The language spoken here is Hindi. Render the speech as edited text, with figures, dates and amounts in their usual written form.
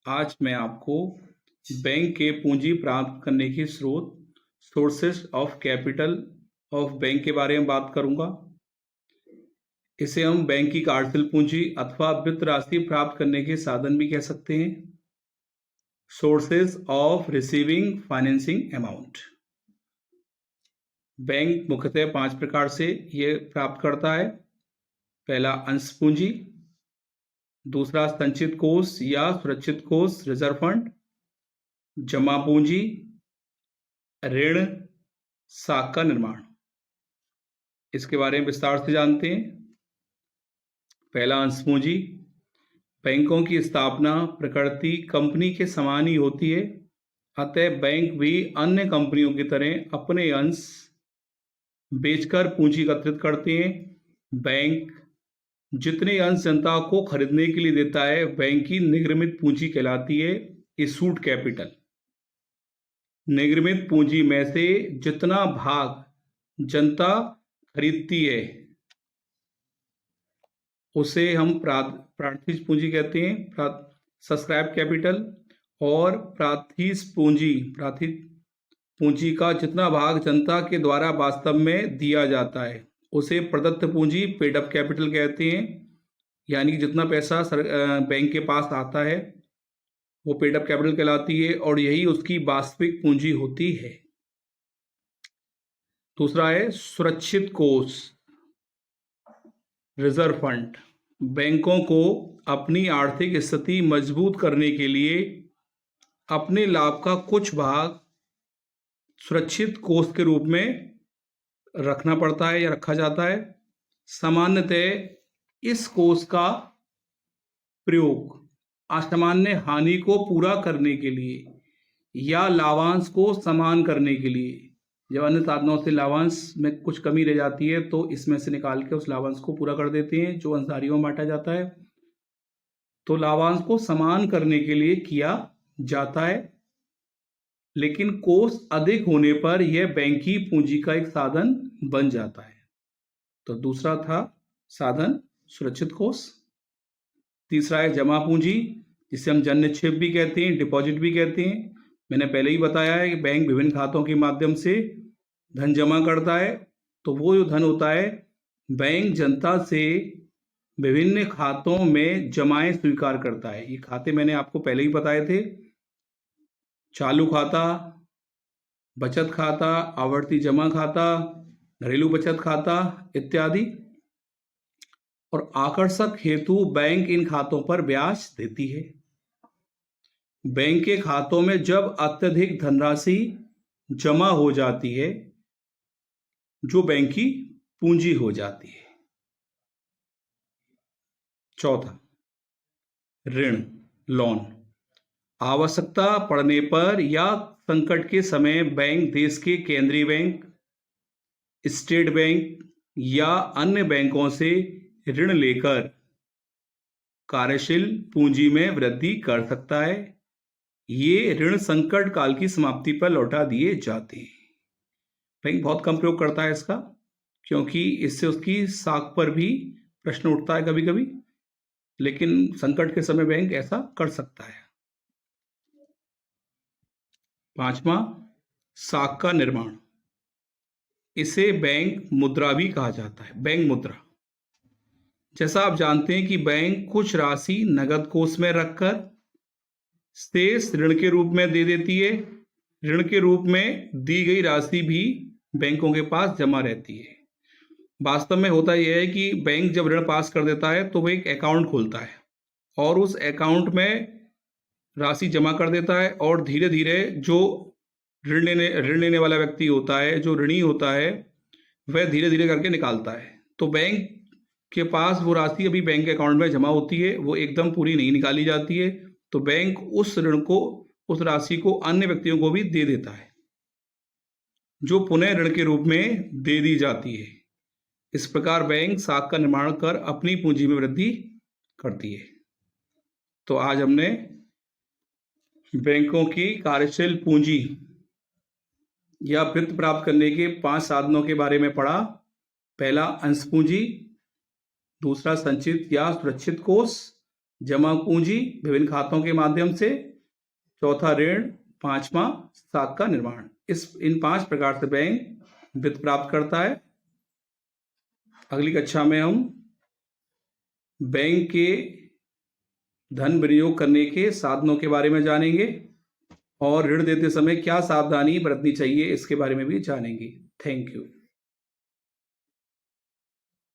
आज मैं आपको बैंक के पूंजी प्राप्त करने की sources of capital of bank के बारे में बात करूंगा। इसे हम बैंक की कार्यशील पूंजी अथवा वित्त राशि प्राप्त करने के साधन भी कह सकते हैं। Sources of receiving financing amount. Bank मुख्यतः 5 प्रकार से ये प्राप्त करता है। पहला अंश पूंजी, दूसरा संचित कोष या सुरक्षित कोष रिजर्व फंड, जमा पूंजी, ऋण, साख का निर्माण। इसके बारे में विस्तार से जानते हैं। पहला अंश पूंजी। बैंकों की स्थापना प्रकृति कंपनी के समान ही होती है, अतः बैंक भी अन्य कंपनियों की तरह अपने अंश बेचकर पूंजी एकत्रित करते हैं। बैंक जितने अंश जनता को खरीदने के लिए देता है, बैंक की निगमित पूंजी कहलाती है, इशूड कैपिटल। निगमित पूंजी में से जितना भाग जनता खरीदती है उसे हम प्रार्थित पूंजी कहते हैं, सब्सक्राइब कैपिटल। और प्रार्थित पूंजी का जितना भाग जनता के द्वारा वास्तव में दिया जाता है उसे प्रदत्त पूंजी, पेड अप कैपिटल कहते हैं। यानी जितना पैसा बैंक के पास आता है वो पेड अप कैपिटल कहलाती है और यही उसकी वास्तविक पूंजी होती है। दूसरा है सुरक्षित कोष, रिजर्व फंड। बैंकों को अपनी आर्थिक स्थिति मजबूत करने के लिए अपने लाभ का कुछ भाग सुरक्षित कोष के रूप में रखना पड़ता है या रखा जाता है। सामान्यतः इस कोष का प्रयोग असामान्य हानि को पूरा करने के लिए या लाभांश को समान करने के लिए, जब अन्य साधनों से लाभांश में कुछ कमी रह जाती है तो इसमें से निकाल के उस लाभांश को पूरा कर देते हैं जो अंशधारियों में बांटा जाता है। तो लाभांश को समान करने के लिए किया जाता है, लेकिन कोष अधिक होने पर यह बैंक की पूंजी का एक साधन बन जाता है। तो दूसरा था साधन सुरक्षित कोष। तीसरा है जमा पूंजी, जिसे हम जन निक्षेप भी कहते हैं, डिपॉजिट भी कहते हैं। मैंने पहले ही बताया है कि बैंक विभिन्न खातों के माध्यम से धन जमा करता है। तो वो जो धन होता है बैंक जनता से विभिन्न खातों में जमाएं स्वीकार करता है। ये खाते मैंने आपको पहले ही बताए थे, चालू खाता, बचत खाता, आवर्ती जमा खाता, घरेलू बचत खाता इत्यादि। और आकर्षक हेतु बैंक इन खातों पर ब्याज देती है। बैंक के खातों में जब अत्यधिक धनराशि जमा हो जाती है जो बैंक की पूंजी हो जाती है। चौथा ऋण, लोन। आवश्यकता पड़ने पर या संकट के समय बैंक देश के केंद्रीय बैंक, स्टेट बैंक या अन्य बैंकों से ऋण लेकर कार्यशील पूंजी में वृद्धि कर सकता है। ये ऋण संकट काल की समाप्ति पर लौटा दिए जाते हैं। बैंक बहुत कम प्रयोग करता है इसका, क्योंकि इससे उसकी साख पर भी प्रश्न उठता है कभी कभी, लेकिन संकट के समय बैंक ऐसा कर सकता है। पांचवा साख का निर्माण। इसे बैंक मुद्रा भी कहा जाता है, बैंक मुद्रा। जैसा आप जानते हैं कि बैंक कुछ राशि नगद कोष में रखकर शेष ऋण के रूप में दे देती है। ऋण के रूप में दी गई राशि भी बैंकों के पास जमा रहती है। वास्तव में होता यह है कि बैंक जब ऋण पास कर देता है तो वो एक अकाउंट खोलता है और उस अकाउंट में राशि जमा कर देता है और धीरे धीरे जो ऋण लेने वाला व्यक्ति होता है, जो ऋणी होता है, वह धीरे धीरे करके निकालता है। तो बैंक के पास वो राशि अभी बैंक के अकाउंट में जमा होती है, वो एकदम पूरी नहीं निकाली जाती है। तो बैंक उस ऋण को, उस राशि को अन्य व्यक्तियों को भी दे देता है, जो पुनः ऋण के रूप में दे दी जाती है। इस प्रकार बैंक साख का निर्माण कर अपनी पूंजी में वृद्धि करती है। तो आज हमने बैंकों की कार्यशील पूंजी या वित्त प्राप्त करने के 5 साधनों के बारे में पढ़ा। पहला अंश पूंजी, दूसरा संचित या सुरक्षित कोष, जमा पूंजी विभिन्न खातों के माध्यम से, चौथा ऋण, पांचवा स्टॉक का निर्माण। इन 5 प्रकार से बैंक वित्त प्राप्त करता है। अगली कक्षा में हम बैंक के धन विनियोग करने के साधनों के बारे में जानेंगे और ऋण देते समय क्या सावधानी बरतनी चाहिए इसके बारे में भी जानेंगे। Thank you.